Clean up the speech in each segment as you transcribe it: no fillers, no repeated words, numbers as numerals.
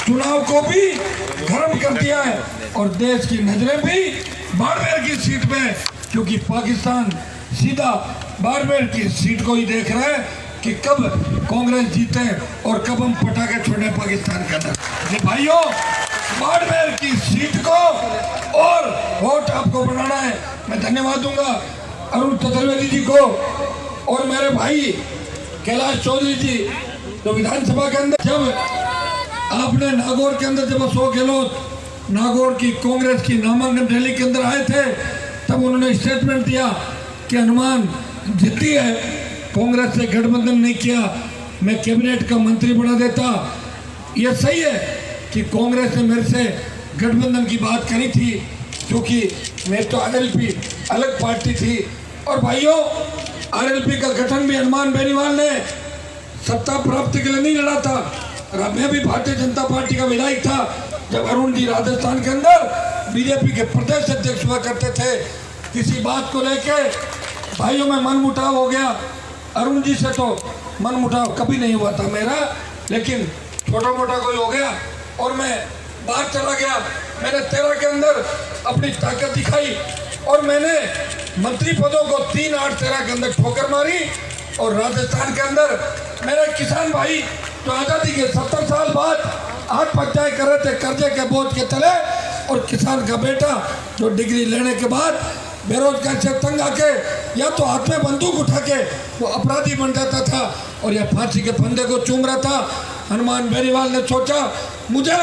चुनाव को भी गर्म कर दिया है और देश की नजरें भी बाड़मेर की सीट पे, क्योंकि पाकिस्तान सीधा बाड़मेर की सीट को ही देख रहा है कि कब कांग्रेस जीते और कब हम पटाखे छोड़े पाकिस्तान के अंदर। ये भाइयों, बाड़मेर की सीट को और वोट आपको बनाना है। मैं धन्यवाद दूंगा अरुण चतुर्वेदी जी को और मेरे भाई कैलाश चौधरी जी, जो विधानसभा के अंदर जब आपने नागौर के अंदर जब अशोक गहलोत नागौर की कांग्रेस की नामांकन रैली के अंदर आए थे, तब उन्होंने स्टेटमेंट दिया कि हनुमान जीती है, कांग्रेस से गठबंधन नहीं किया, मैं कैबिनेट का मंत्री बना देता। ये सही है कि कांग्रेस ने मेरे से गठबंधन की बात करी थी, क्योंकि मेरी तो आरएलपी अलग पार्टी थी। और भाइयों, आरएलपी का गठन भी हनुमान बेनीवाल ने सत्ता प्राप्ति के लिए नहीं लड़ा था। मैं भी भारतीय जनता पार्टी का विधायक था जब अरुण जी राजस्थान के अंदर बीजेपी के प्रदेश अध्यक्ष हुआ करते थे। किसी बात को लेके भाइयों में मनमुटाव हो गया। अरुण जी से तो मनमुटाव कभी नहीं हुआ था मेरा, लेकिन छोटा मोटा कोई हो गया और मैं बाहर चला गया। मैंने 13 के अंदर अपनी ताकत दिखाई और मैंने मंत्री पदों को 3, 8, 13 के अंदर ठोकर मारी। और राजस्थान के अंदर मेरे किसान भाई जो आज़ादी के 70 साल बाद आत्महत्याएं कर रहे थे कर्जे के बोझ के तले, और किसान का बेटा जो डिग्री लेने के बाद बेरोजगार से तंग आके या तो हाथ में बंदूक उठा के वो अपराधी बन जाता था और या फांसी के फंदे को चूम रहा था। हनुमान बेनीवाल ने सोचा मुझे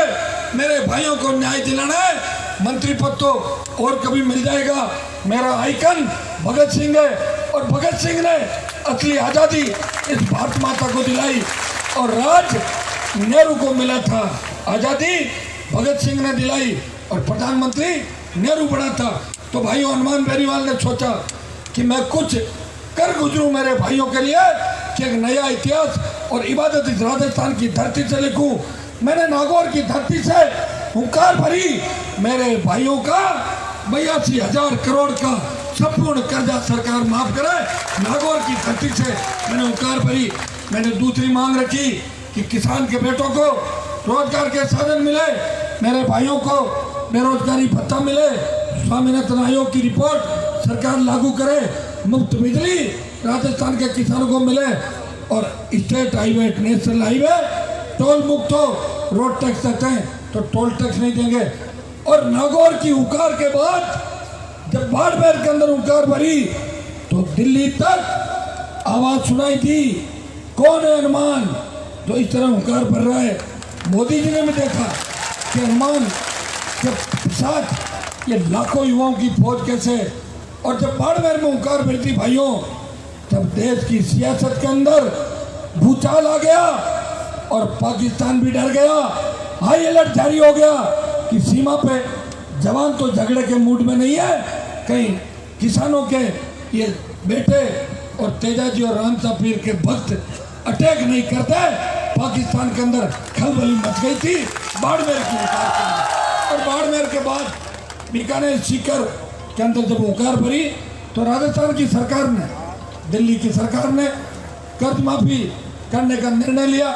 मेरे भाइयों को न्याय दिलाना है, मंत्री पद तो और कभी मिल जाएगा। मेरा आइकन भगत सिंह है और भगत सिंह ने असली आज़ादी इस भारत माता को दिलाई और राज नेहरू को मिला था। आज़ादी भगत सिंह ने दिलाई और प्रधानमंत्री नेहरू बना था। तो भाइयों, हनुमान बेनीवाल ने सोचा कि मैं कुछ कर गुजरूं मेरे भाइयों के लिए, कि एक नया इतिहास और इबादत इस राजस्थान की धरती से लिखूं। मैंने नागौर की धरती से हुंकार भरी, मेरे भाइयों का 82,000 करोड़ का संपूर्ण कर्जा सरकार माफ करे। नागौर की धरती से मैंने हुंकार भरी। मैंने दूसरी मांग रखी कि किसान के बेटों को रोजगार के साधन मिले, मेरे भाइयों को बेरोजगारी भत्ता मिले, स्वामीनाथन आयोग की रिपोर्ट सरकार लागू करे, मुफ्त बिजली राजस्थान के किसानों को मिले और state highway, national highway toll मुक्त हो। रोड टैक्स देते हैं तो टोल टैक्स नहीं देंगे। और नागौर की हुंकार के बाद जब बाड़मेर के अंदर हुंकार भरी तो दिल्ली तक आवाज सुनाई थी, कौन है हनुमान जो इस तरह हुंकार भर रहा है। मोदी जी ने भी देखा कि हनुमान के साथ ये लाखों युवाओं की फौज कैसे। और जब बाड़मेर में हुंकार भरती भाइयों, तब देश की सियासत के अंदर भूचाल आ गया और पाकिस्तान भी डर गया। हाई अलर्ट जारी हो गया कि सीमा पे जवान तो झगड़े के मूड में नहीं है, कहीं किसानों के ये बेटे और तेजाजी और राम सापीर के भक्त अटैक नहीं करते। पाकिस्तान के अंदर खलबली मच गई थी बाड़मेर की हुंकार के अंदर। और बाड़मेर के बाद बीकानेर सीकर के अंदर जब हुंकार भरी तो राजस्थान की सरकार ने, दिल्ली की सरकार ने कर्ज माफी करने का निर्णय लिया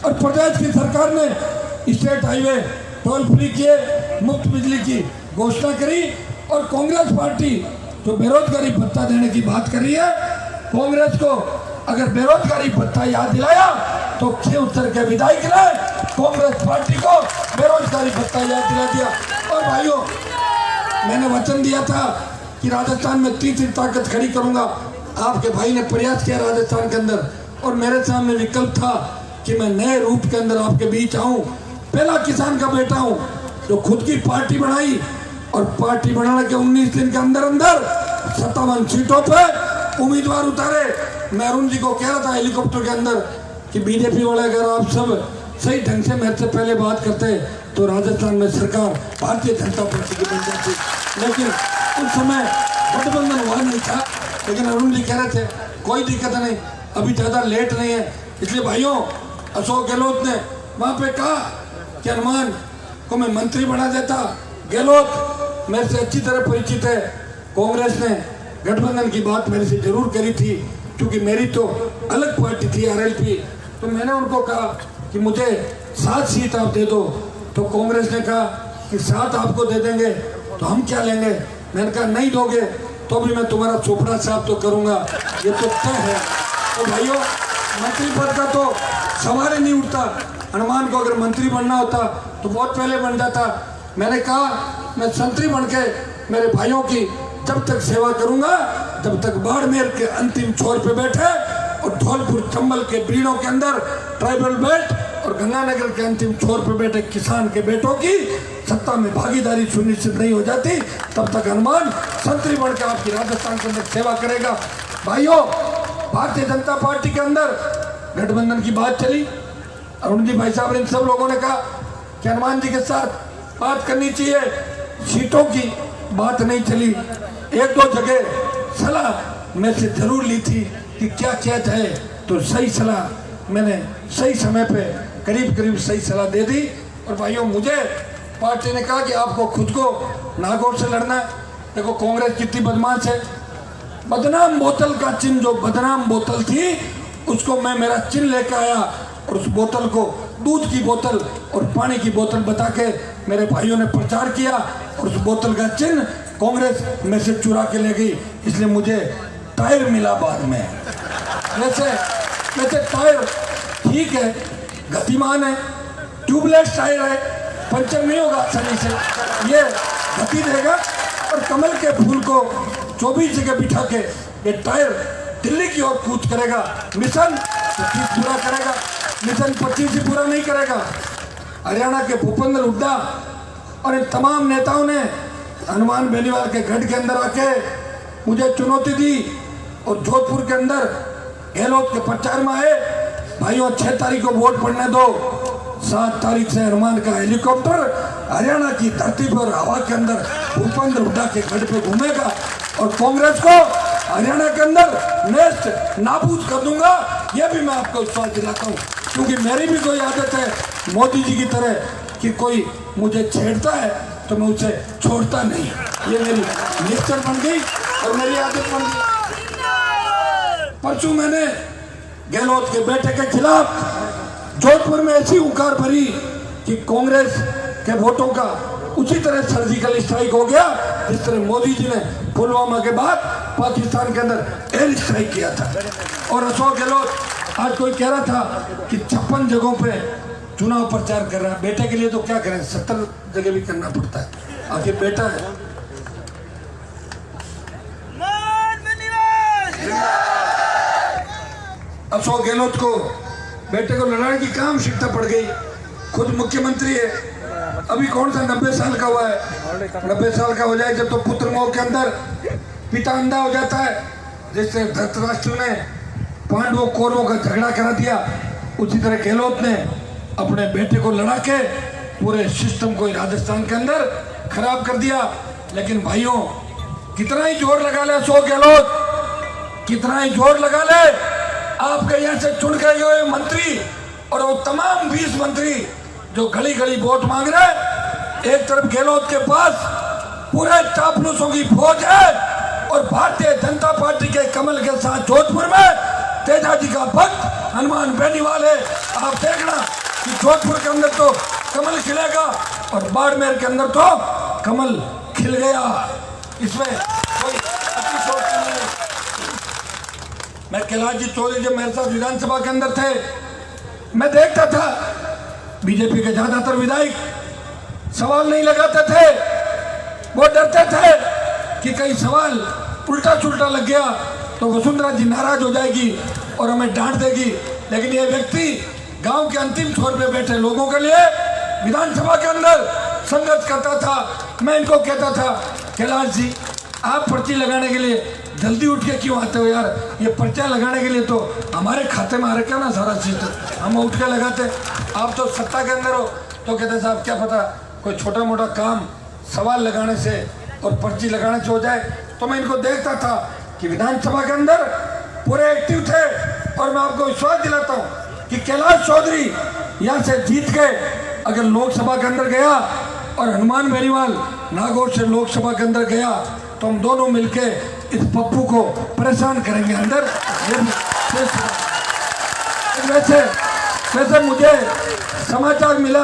और प्रदेश की सरकार ने स्टेट हाईवे टोल फ्री किए, मुफ्त बिजली की घोषणा करी। और कांग्रेस पार्टी जो बेरोजगारी भत्ता देने की बात कर रही है, कांग्रेस को अगर बेरोजगारी भत्ता याद दिलाया तो 76 के विधायक ने कांग्रेस पार्टी को बेरोजगारी भत्ता याद दिला दिया। और भाइयों, मैंने वचन दिया था कि राजस्थान में तीसरी ताकत खड़ी करूंगा। आपके भाई ने प्रयास किया राजस्थान के अंदर और मेरे सामने विकल्प था कि मैं नए रूप के अंदर आपके बीच आऊं। पहला किसान का बेटा हूं जो खुद की पार्टी बनाई और पार्टी बनाने के 19 दिन के अंदर अंदर 57 सीटों पे उम्मीदवार उतारे। मैं अरुण जी को कह रहा था हेलीकॉप्टर के अंदर कि बीजेपी वाले अगर आप सब सही ढंग से मेरे से पहले बात करते तो राजस्थान में सरकार भारतीय जनता पार्टी की बन जाती, लेकिन उस समय गठबंधन हुआ नहीं था। लेकिन अरुण जी कह रहे थे कोई दिक्कत नहीं, अभी ज़्यादा लेट नहीं है। इसलिए भाइयों, अशोक गहलोत ने वहाँ पे कहा कि हनुमान को मैं मंत्री बना देता। गहलोत मेरे से अच्छी तरह परिचित है। कांग्रेस ने गठबंधन की बात मेरे से जरूर करी थी, क्योंकि मेरी तो अलग पार्टी थी आरएलपी। तो मैंने उनको कहा कि मुझे 7 सीट आप दे दो, तो कांग्रेस ने कहा कि 7 आपको दे देंगे, तो हम क्या लेंगे। मैंने कहा नहीं दोगे तो भी मैं तुम्हारा चोपड़ा साफ तो करूंगा, ये तो तय है। तो भाइयों, मंत्री पद का तो सवाल ही नहीं उठता। हनुमान को अगर मंत्री बनना होता तो बहुत पहले बन जाता। मैंने कहा मैं संतरी बन के मेरे भाइयों की जब तक सेवा करूंगा जब तक बाड़मेर के अंतिम छोर पे बैठे और धौलपुर चंबल के बीड़ों के अंदर ट्राइबल बेल्ट और गंगानगर के अंतिम छोर पे बैठे किसान के बेटों की सत्ता में भागीदारी सुनिश्चित नहीं हो जाती, तब तक हनुमान संतरी बन के आपकी राजस्थान के अंदर सेवा करेगा। भाइयों, भारतीय जनता पार्टी के अंदर गठबंधन की बात चली। अरुण जी भाई साहब, इन सब लोगों ने कहा कि हनुमान जी के साथ बात करनी चाहिए, सीटों की बात नहीं चली। 1-2 जगह सलाह में से जरूर ली थी कि क्या किया जाए, तो सही सलाह मैंने सही समय पे करीब सही सलाह दे दी। और भाइयों, मुझे पार्टी ने कहा कि आपको खुद को नागौर से लड़ना है। देखो कांग्रेस कितनी बदमाश है। बदनाम बोतल का चिन्ह, जो बदनाम बोतल थी उसको मैं मेरा चिन्ह लेकर आया और उस बोतल को दूध की बोतल और पानी की बोतल बता के मेरे भाइयों ने प्रचार किया और उस बोतल का चिन्ह कांग्रेस में से चुरा के ले गई। इसलिए मुझे टायर मिला बाद में। वैसे टायर ठीक है, गतिमान है, ट्यूबलेस टायर है, पंचर नहीं होगा आसानी से, ये गति देगा। और कमल के फूल को 24 जगह बिठा के ये टायर दिल्ली की ओर कूच करेगा। मिशन 25 पूरा करेगा, मिशन 25 ही पूरा नहीं करेगा। हरियाणा के भूपेंद्र हुड्डा और इन तमाम नेताओं ने हनुमान बेनीवाल के गढ़ के अंदर आके मुझे चुनौती दी और जोधपुर के अंदर गहलोत के प्रचार में आए। भाइयों, 6 तारीख को वोट पड़ने दो, 7 तारीख से हनुमान का हेलीकॉप्टर हरियाणा की धरती पर हवा के अंदर भूपेंद्र हुड्डा के गढ़ पे घूमेगा और कांग्रेस को हरियाणा के अंदर नेस्त नाबूद कर दूंगा। यह भी मैं आपको विश्वास दिलाता हूँ, क्योंकि मेरी भी कोई आदत है मोदी जी की तरह कि कोई मुझे छेड़ता है तो मैं उसे छोड़ता नहीं। ये मेरी नेचर बन गई और मेरी आदत बन गई। परसों मैंने गहलोत के बेटे के खिलाफ जोधपुर में ऐसी हुंकार भरी कि कांग्रेस के वोटों का उसी तरह सर्जिकल स्ट्राइक हो गया जिस तरह मोदी जी ने पुलवामा के बाद पाकिस्तान के अंदर एयर स्ट्राइक किया था। और अशोक गहलोत आज कोई कह रहा था कि 56 जगहों पे चुनाव प्रचार कर रहा है। बेटे के लिए तो क्या करें, 70 जगह भी करना पड़ता है, आखिर बेटा है। अशोक गहलोत को बेटे को लड़ाने की काम आवश्यकता पड़ गई। खुद मुख्यमंत्री है, अभी कौन सा 90 साल का हुआ है। 90 साल का हो जाए जब तो पुत्र मोह के अंदर पिता अंधा हो जाता है। जिससे धृतराष्ट्र ने पांडवों कौरवों का झगड़ा करा दिया, उसी तरह गहलोत ने अपने बेटे को लड़ा के पूरे सिस्टम को राजस्थान के अंदर खराब कर दिया। लेकिन भाइयों, कितना ही जोर लगा ले अशोक गहलोत, कितना ही जोर लगा ले, आपके यहाँ से चुन गए हुए मंत्री और वो तमाम 20 मंत्री जो गली गली वोट मांग रहे हैं, एक तरफ गहलोत के पास पूरे चापलूसों की फौज है और भारतीय जनता पार्टी के कमल के साथ जोधपुर में तेजाजी का भक्त हनुमान बेनीवाल है। आप देखना कि जोधपुर के अंदर तो कमल खिलेगा और बाड़मेर के अंदर तो कमल खिल गया। इसमें कोई अतिशयोक्ति नहीं है। मैं कैलाश जी चौधरी जब मेरे साथ विधानसभा के अंदर थे, मैं देखता था बीजेपी के ज्यादातर विधायक सवाल नहीं लगाते थे। वो डरते थे कि कहीं सवाल उल्टा सुल्टा लग गया तो वसुंधरा जी नाराज हो जाएगी और हमें डांट देगी। लेकिन ये व्यक्ति गांव के अंतिम छोर पे बैठे लोगों के लिए विधानसभा के अंदर संघर्ष करता था। मैं इनको कहता था, कैलाश जी आप पर्ची लगाने के लिए जल्दी उठ के क्यों आते हो यार, ये पर्चा लगाने के लिए तो हमारे खाते में आ रखा ना सारा चीज, हम उठ के लगाते, आप तो सत्ता के अंदर हो। तो कहते साहब क्या पता कोई छोटा मोटा काम सवाल लगाने से और पर्ची लगाने से हो जाए। तो मैं इनको देखता था कि विधानसभा के अंदर पूरे एक्टिव थे और मैं आपको विश्वास दिलाता हूँ कि कैलाश चौधरी यहाँ से जीत के अगर लोकसभा के अंदर गया और हनुमान बेनीवाल नागौर से लोकसभा के अंदर गया तो हम दोनों मिलके इस पप्पू को परेशान करेंगे अंदर। वैसे मुझे समाचार मिला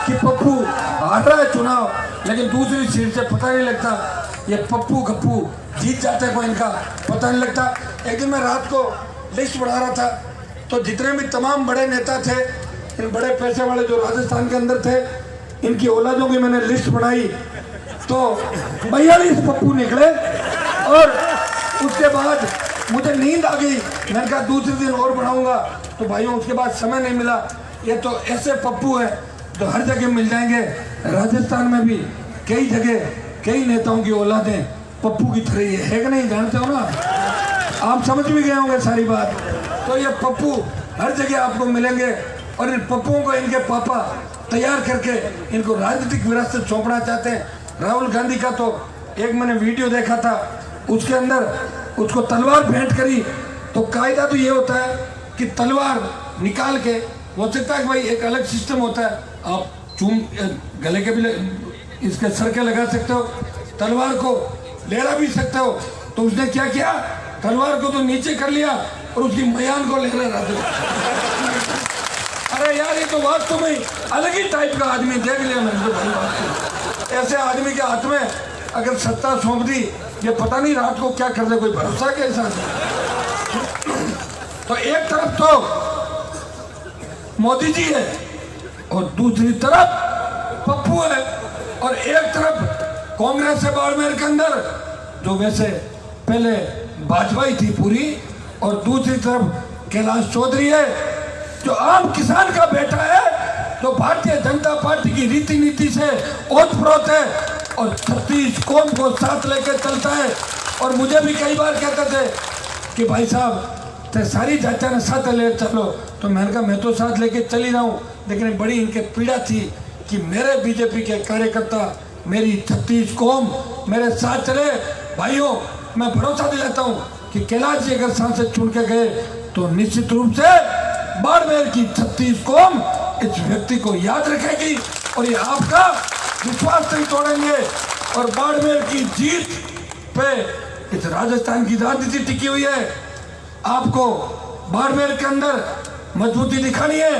कि पप्पू हार रहा है चुनाव, लेकिन दूसरी सीट से पता नहीं लगता ये पप्पू गप्पू जीत जाते हैं, कोई इनका पता नहीं लगता। एक दिन मैं रात को लिस्ट बढ़ा रहा था, तो जितने भी तमाम बड़े नेता थे, इन बड़े पैसे वाले जो राजस्थान के अंदर थे, इनकी औलादों की मैंने लिस्ट बनाई, तो 42 पप्पू निकले। और उसके बाद मुझे नींद आ गई, मैंने कहा दूसरे दिन और बढ़ाऊंगा, तो भाइयों उसके बाद समय नहीं मिला। ये तो ऐसे पप्पू हैं जो हर जगह मिल जाएंगे। राजस्थान में भी कई जगह कई नेताओं की औलादें पप्पू की तरह ही है कि नहीं, जानते हो ना आप, समझ भी गए होंगे सारी बात। तो ये पप्पू हर जगह आपको मिलेंगे, और इन पप्पुओं को इनके पापा तैयार करके इनको राजनीतिक विरासत सौंपना चाहते हैं। राहुल गांधी का तो एक मैंने वीडियो देखा था, उसके अंदर उसको तलवार भेंट करी, तो कायदा तो ये होता है कि तलवार निकाल के, हो सकता है कि भाई एक अलग सिस्टम होता है, आप चूम गले के भी इसके सर के लगा सकते हो, तलवार को लहरा भी सकते हो। तो उसने क्या किया, तलवार को तो नीचे कर लिया और उसकी मयान को लहरा रहा। अरे यार, ये तो वास्तव में अलग ही टाइप का आदमी देख लिया मैंने तो भाई। ऐसे आदमी के हाथ में अगर सत्ता सौंप दी, ये पता नहीं रात को क्या कर दे, कोई भरोसा कैसा। तो एक तरफ तो मोदी जी है और दूसरी तरफ पप्पू है, और एक तरफ कांग्रेस है बाड़मेर के अंदर, जो वैसे पहले भाजपा ही थी पूरी, और दूसरी तरफ कैलाश चौधरी है जो आम किसान का बेटा है, जो भारतीय जनता पार्टी की रीति नीति से ओतप्रोत है और 36 कौम को साथ लेकर चलता है। और मुझे भी कई बार कहते थे कि भाई साहब ते सारी जातियां ने साथ ले चलो, तो मैंने कहा मैं तो साथ लेके चल ही रहा हूँ, लेकिन बड़ी इनके पीड़ा थी कि मेरे बीजेपी के कार्यकर्ता, मेरी 36 कौम मेरे साथ चले। भाइयों, मैं भरोसा दिलाता हूँ कि कैलाश जी अगर सांसद चुन के गए तो निश्चित रूप से बाड़मेर की 36 कौम इस व्यक्ति को याद रखेगी, और ये आपका विश्वास नहीं तोड़ेंगे। और बाड़मेर की जीत पे इस राजस्थान की राजनीति टिकी हुई है। आपको बाड़मेर के अंदर मजबूती दिखानी है,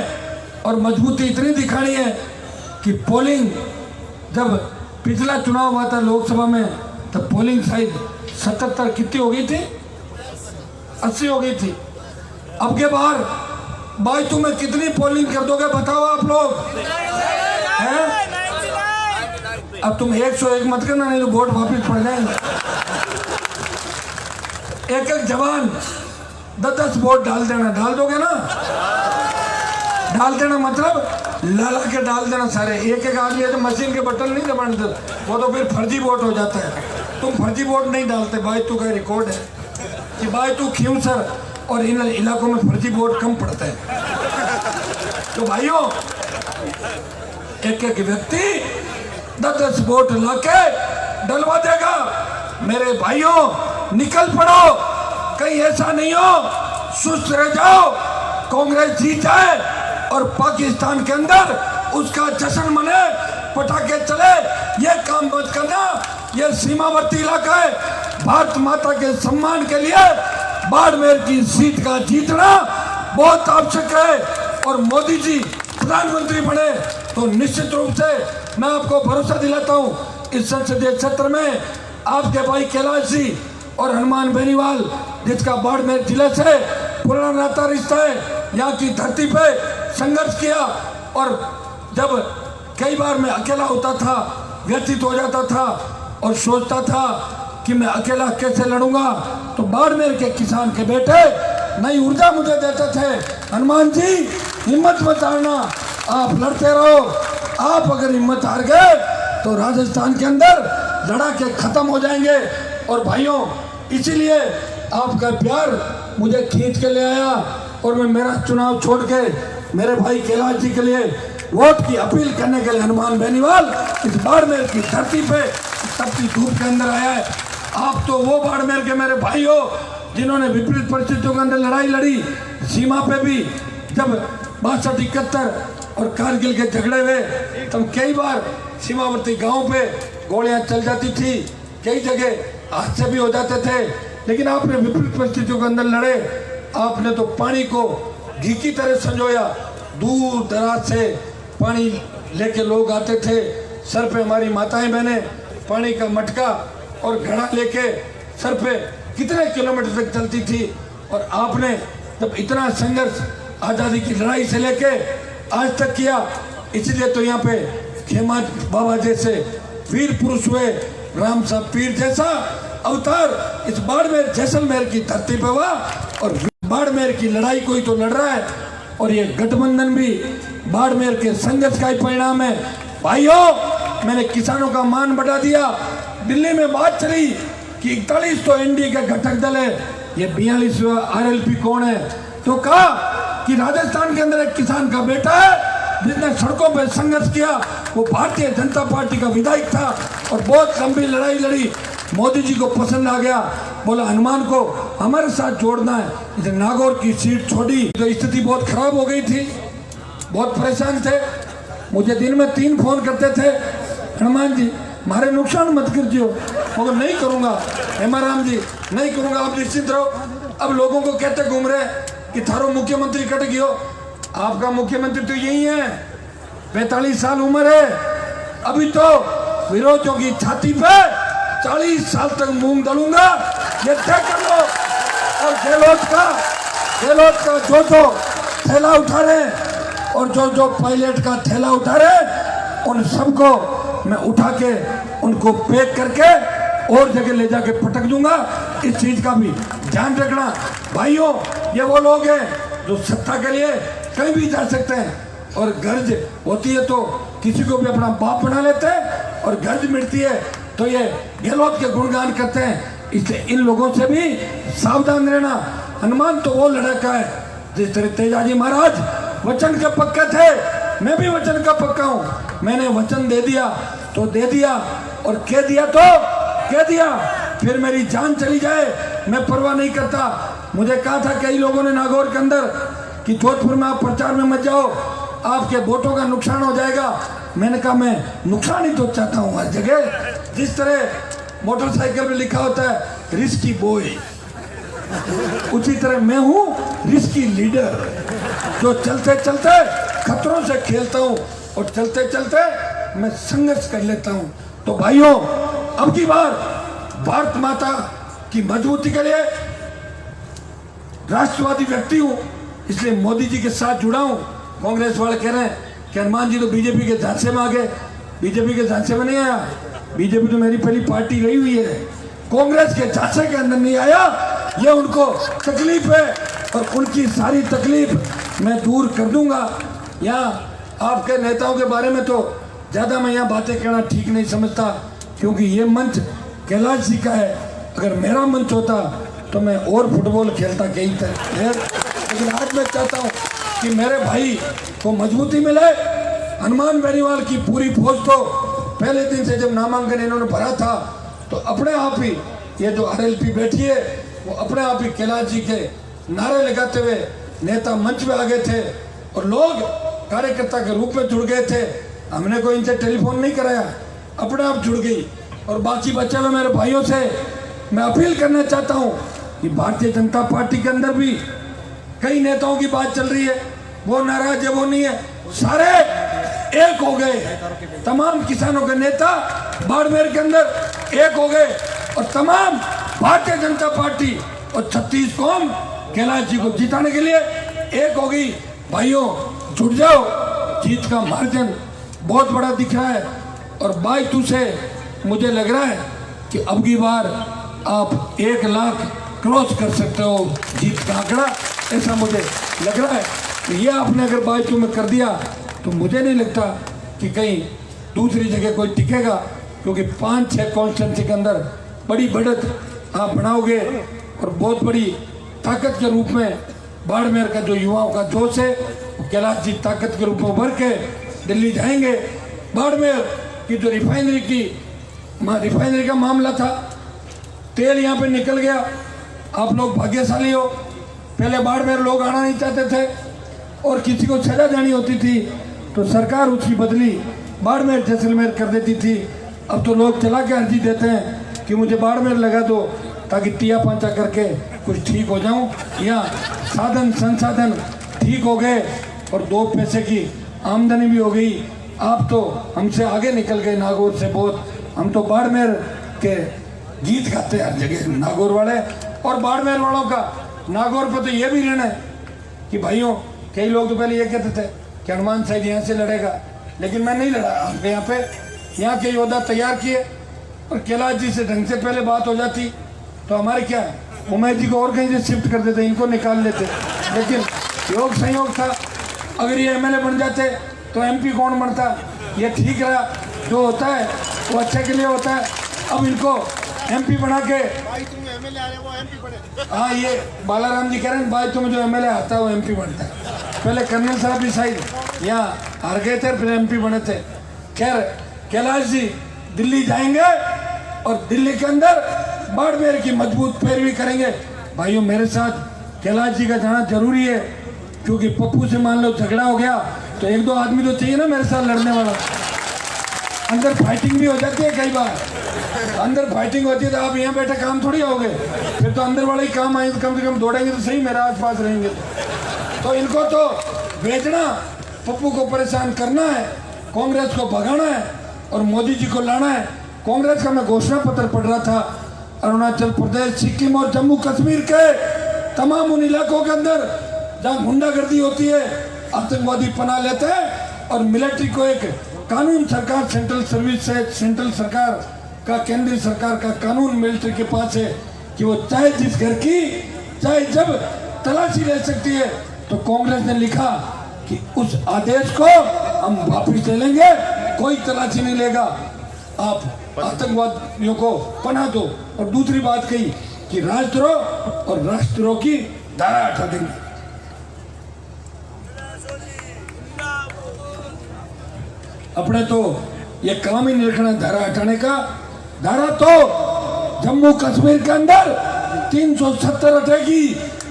और मजबूती इतनी दिखानी है कि पोलिंग, जब पिछला चुनाव हुआ था लोकसभा में, तब पोलिंग शायद 77 कितनी हो गई थी, 80 हो गई थी। अब के बार बाईतू में कितनी पोलिंग कर दोगे बताओ आप लोग हैं? अब तुम 101 मत करना, नहीं तो वोट वापिस पड़ जाएंगे। एक एक जवान 10-10 वोट डाल देना, डाल दोगे ना? डाल देना मतलब लाला के डाल देना सारे, एक एक आदमी है तो मशीन के बटन नहीं दबाने दे, वो तो फिर फर्जी वोट हो जाता है। तुम फर्जी वोट नहीं डालते, बाईतू का रिकॉर्ड है कि बाईतू खींवसर और इन इलाकों में फर्जी वोट कम पड़ता है। तो भाइयों, एक एक व्यक्ति 10-10 वोट लाके डलवा देगा। मेरे भाइयों, निकल पड़ो, कहीं ऐसा नहीं हो सुस्त रह जाओ, कांग्रेस जीत जाए और पाकिस्तान के अंदर उसका जश्न मने, पटाखे चले, ये काम मत करना। ये सीमावर्ती इलाका है, भारत माता के सम्मान के लिए बाड़मेर की सीट का जीतना बहुत आवश्यक है। और मोदी जी प्रधानमंत्री बने तो निश्चित रूप से मैं आपको भरोसा दिलाता हूँ, इस संसदीय सत्र में आपके भाई कैलाश जी और हनुमान बेनीवाल, जिसका बाड़मेर जिले से पुराना नाता रिश्ता है, यहाँ की धरती पे संघर्ष किया, और जब कई बार मैं अकेला होता था, व्यथित हो जाता था और सोचता था कि मैं अकेला कैसे लड़ूंगा, तो बाड़मेर के किसान के बेटे नई ऊर्जा मुझे देते थे। हनुमान जी, हिम्मत मत हारना, आप लड़ते रहो। आप अगर हिम्मत हार गए तो राजस्थान के अंदर लड़ाके खत्म हो जाएंगे। और भाइयों, इसीलिए आपका प्यार मुझे खींच के ले आया, और मैं मेरा चुनाव छोड़ के मेरे भाई कैलाश जी के लिए वोट की अपील करने के लिए हनुमान बेनीवाल इस बाड़मेर की धरती पे तपती धूप के अंदर आया है। आप तो वो बाड़मेर के मेरे भाई हो जिन्होंने विपरीत परिस्थितियों के अंदर लड़ाई लड़ी, सीमा पे भी जब 62-71 और कारगिल के झगड़े हुए, तब कई बार सीमावर्ती गांव पे गोलियां चल जाती थी, कई जगह हादसे भी हो जाते थे, लेकिन आपने विपरीत परिस्थितियों के अंदर लड़े। आपने तो पानी को घी की तरह संजोया, दूर दराज से पानी लेके लोग आते थे, सर पे हमारी माताएं बहनें पानी का मटका और घड़ा लेके सर पे कितने किलोमीटर तक चलती थी। और आपने जब इतना संघर्ष आज़ादी की लड़ाई से लेके आज तक किया, इसलिए तो यहाँ पे खेमा बाबा जैसे वीर पुरुष हुए, राम साहब पीर जैसा अवतार इस बाड़मेर जैसलमेर की धरती पे हुआ। और बाड़मेर की लड़ाई कोई तो लड़ रहा है, और ये गठबंधन भी बाड़मेर के संघर्ष का ही परिणाम है। भाइयों, मैंने किसानों का मान बढ़ा दिया। दिल्ली में बात चली कि 41 तो एनडीए का घटक दल है, ये 42वां आरएलपी कौन है? तो कहा कि राजस्थान के अंदर एक किसान का बेटा है जिसने सड़कों पर संघर्ष किया, वो भारतीय जनता पार्टी का विधायक था और बहुत लंबी लड़ाई लड़ी। मोदी जी को पसंद आ गया, बोला हनुमान को हमारे साथ जोड़ना है, इसे नागौर की सीट छोड़ी। तो स्थिति बहुत खराब हो गई थी, बहुत परेशान थे। मुझे दिन में 3 फोन करते थे, हनुमान जी मारे नुकसान मत कीजिए। मगर नहीं करूँगा, हेमाराम जी नहीं करूँगा, आप निश्चित रहो। अब लोगों को कहते घूम रहे कि थारो मुख्यमंत्री कट गयो। आपका मुख्यमंत्री तो यही है, 45 साल उम्र है, अभी तो विरोधियों की छाती पे 40 साल तक मूंग दलूंगा, ये तय कर लो। और गहलोत का जो थैला उठा रहे और जो पायलट का थैला उठा रहे, उन सबको मैं उठा के उनको पैक करके और जगह ले जाके पटक दूंगा। इस चीज का भी ध्यान रखना। भाइयों, ये वो लोग हैं जो सत्ता के लिए कहीं भी जा सकते हैं, और गर्ज होती है तो किसी को भी अपना बाप बना लेते हैं, और गर्ज मिटती है तो ये गहलोत के गुणगान करते हैं। इसलिए इन लोगों से भी सावधान रहना। हनुमान तो वो लड़का है जिस तरह तेजाजी महाराज वचन के पक्के थे, मैं भी वचन का पक्का हूँ। मैंने वचन दे दिया तो दे दिया, और कह दिया तो कह दिया, फिर मेरी जान चली जाए मैं परवाह नहीं करता। मुझे कहा था कई लोगों ने नागौर के अंदर कि जोधपुर में आप प्रचार में मत जाओ, आपके वोटों का नुकसान हो जाएगा। मैंने कहा मैं नुकसान ही तो चाहता हूँ हर जगह। जिस तरह मोटरसाइकिल में लिखा होता है रिस्की बॉय, उसी तरह मैं हूँ रिस्की लीडर, जो चलते चलते खतरों से खेलता हूँ और चलते चलते मैं संघर्ष कर लेता हूँ। तो भाइयों, अब की बार भारत माता की मजबूती के लिए राष्ट्रवादी व्यक्ति हूँ, इसलिए मोदी जी के साथ जुड़ा हूँ। कांग्रेस वाले कह रहे हैं कि हनुमान जी तो बीजेपी के झांसे में आ गए। बीजेपी के झांसे में नहीं आया, बीजेपी तो मेरी पहली पार्टी रही हुई है, कांग्रेस के झांसे के अंदर नहीं आया। ये उनको तकलीफ है और उनकी सारी तकलीफ मैं दूर कर दूंगा। यहाँ आपके नेताओं के बारे में तो ज़्यादा मैं यहाँ बातें कहना ठीक नहीं समझता, क्योंकि ये मंच कैलाश जी का है। अगर मेरा मंच होता तो मैं और फुटबॉल खेलता कहीं तक, लेकिन आज मैं चाहता हूँ कि मेरे भाई को मजबूती मिले। हनुमान बेनीवाल की पूरी फौज तो पहले दिन से जब नामांकन इन्होंने भरा था तो अपने आप ही ये जो आरएलपी बैठी है वो अपने आप ही कैलाश जी के नारे लगाते हुए नेता मंच में आ गए थे और लोग कार्यकर्ता के रूप में जुड़ गए थे। हमने कोई इनसे टेलीफोन नहीं कराया, अपने आप जुड़ गई। और बाकी बच्चे लोग मेरे भाइयों से मैं अपील करना चाहता हूँ कि भारतीय जनता पार्टी के अंदर भी कई नेताओं की बात चल रही है, वो नाराज है, वो नहीं है, सारे एक हो गए। तमाम किसानों के नेता बाड़मेर के अंदर एक हो गए और तमाम भारतीय जनता पार्टी और 36 कौम कैलाश जी को जिताने के लिए एक हो गई। भाइयों, जुट जाओ, जीत का मार्जिन बहुत बड़ा दिख रहा है। और 22 से मुझे लग रहा है कि अब की बार आप 1 लाख क्रॉस कर सकते हो जीत का आंकड़ा, ऐसा मुझे लग रहा है। ये आपने अगर 22 में कर दिया तो मुझे नहीं लगता कि कहीं दूसरी जगह कोई टिकेगा, क्योंकि 5-6 कॉन्स्टिट्यूंसी के अंदर बड़ी बढ़त आप बनाओगे और बहुत बड़ी ताकत के रूप में बाड़मेर का जो युवाओं का जोश है कैलाश जी ताकत के रूप में उभर के दिल्ली जाएंगे। बाड़मेर की जो रिफाइनरी का मामला था, तेल यहाँ पे निकल गया, आप लोग भाग्यशाली हो। पहले बाड़मेर लोग आना नहीं चाहते थे और किसी को सजा देनी होती थी तो सरकार उसकी बदली बाड़मेर जैसलमेर कर देती थी। अब तो लोग चला के अर्जी देते हैं कि मुझे बाड़मेर लगा दो ताकि टिया पांचा करके कुछ ठीक हो जाऊं। यहाँ साधन संसाधन ठीक हो गए और 2 पैसे की आमदनी भी हो गई। आप तो हमसे आगे निकल गए नागौर से बहुत। हम तो बाड़मेर के गीत गाते हैं हर जगह नागौर वाले। और बाड़मेर वालों का नागौर पर तो ये भी ऋण है कि भाइयों, कई लोग तो पहले ये कहते थे कि हनुमान साहिब यहाँ से लड़ेगा, लेकिन मैं नहीं लड़ा। आपके यहाँ के योद्धा तैयार किए और कैलाश जी से ढंग से पहले बात हो जाती तो हमारे क्या उमेश जी को और कहीं से शिफ्ट कर देते, इनको निकाल लेते। लेकिन योग संयोग था, अगर ये एमएलए बन जाते तो एमपी कौन बनता। ये ठीक रहा, जो होता है वो अच्छे के लिए होता है। अब इनको एमपी बना के, हाँ ये बालाराम जी कह रहे हैं भाई तुम जो एमएलए आता है वो एमपी बनता है। पहले कर्नल साहब भी शायद यहाँ हार गए थे, फिर एमपी बने थे। खैर कैलाश जी दिल्ली जाएंगे और दिल्ली के अंदर बाड़मेर की मजबूत पैरवी करेंगे। भाइयों मेरे साथ कैलाश जी का जाना जरूरी है, क्योंकि पप्पू से मान लो झगड़ा हो गया तो एक दो आदमी तो चाहिए ना मेरे साथ लड़ने वाला। अंदर फाइटिंग भी हो जाती है कई बार, अंदर फाइटिंग होती है तो आप यहाँ बैठे काम थोड़ी आओगे, फिर तो अंदर वाले ही काम आएंगे, कम से कम दौड़ेंगे तो सही, मेरे आसपास रहेंगे। तो इनको तो भेजना, पप्पू को परेशान करना है, कांग्रेस को भगाना है और मोदी जी को लाना है। कांग्रेस का मैं घोषणा पत्र पढ़ रहा था, अरुणाचल प्रदेश, सिक्किम और जम्मू कश्मीर के तमाम उन इलाकों के अंदर जहाँ गुंडागर्दी होती है, आतंकवादी पनाह लेते हैं और मिलिट्री को एक कानून, सरकार सेंट्रल सर्विस से, सेंट्रल सरकार का, केंद्रीय सरकार का कानून मिलिट्री के पास है कि वो चाहे जिस घर की चाहे जब तलाशी ले सकती है। तो कांग्रेस ने लिखा कि उस आदेश को हम वापस ले लेंगे, कोई तलाशी नहीं लेगा, आप आतंकवादियों को पनाह दो। और दूसरी बात कही कि राजद्रोह और राष्ट्रद्रोह की धारा हटा देंगे। अपने तो ये काम ही नहीं रखना धारा हटाने का। धारा तो जम्मू कश्मीर के अंदर 370 हटेगी।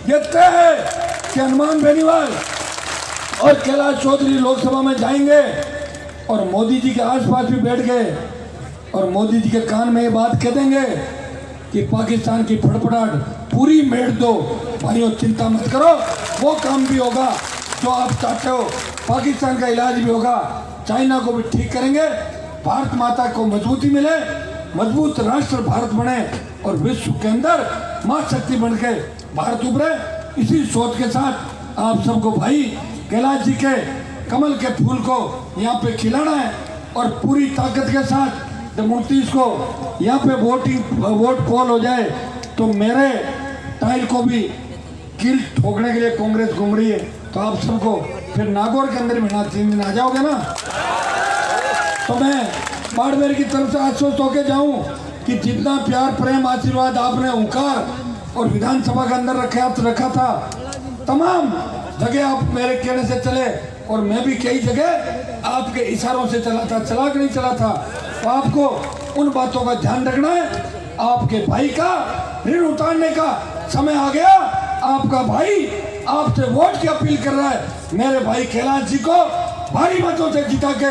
ये तय है कि हनुमान बेनीवाल और कैलाश चौधरी लोकसभा में जाएंगे और मोदी जी के आसपास भी बैठ गए और मोदी जी के कान में ये बात कह देंगे कि पाकिस्तान की फड़फड़ाहट पूरी मेट दो। भाइयों चिंता मत करो, वो काम भी होगा जो आप चाहते हो, पाकिस्तान का इलाज भी होगा, चाइना को भी ठीक करेंगे, भारत माता को मजबूती मिले, मजबूत राष्ट्र भारत बने और विश्व के अंदर मां शक्ति बन के भारत उभरे। इसी सोच के साथ आप सबको भाई कैलाश जी के कमल के फूल को यहाँ पे खिलाना है और पूरी ताकत के साथ जब 29 को यहाँ पे वोट पोल हो जाए तो मेरे टाइल को भी कील ठोकने के लिए कांग्रेस घूम रही है। तो आप सबको फिर नागौर के अंदर महीना 3 दिन आ जाओगे ना, तो मैं बाड़मेर की तरफ से आश्वस्त होके जाऊं कि जितना प्यार प्रेम आशीर्वाद आपने हुंकार और विधानसभा के अंदर रखा था, तमाम जगह आप मेरे कहने से चले और मैं भी कई जगह आपके इशारों से चला था, चला कि नहीं चला था। तो आपको उन बातों का ध्यान रखना है। आपके भाई का ऋण उतारने का समय आ गया। आपका भाई आपसे वोट की अपील कर रहा है। मेरे भाई कैलाश जी को भारी मतों से जिता के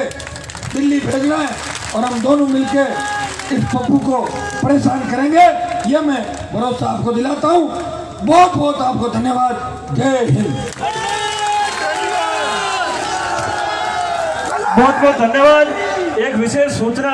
दिल्ली भेजना है और हम दोनों मिलके इस पप्पू को परेशान करेंगे, यह मैं भरोसा आपको दिलाता हूँ। बहुत बहुत आपको धन्यवाद। जय हिंद। बहुत बहुत धन्यवाद। एक विशेष सूचना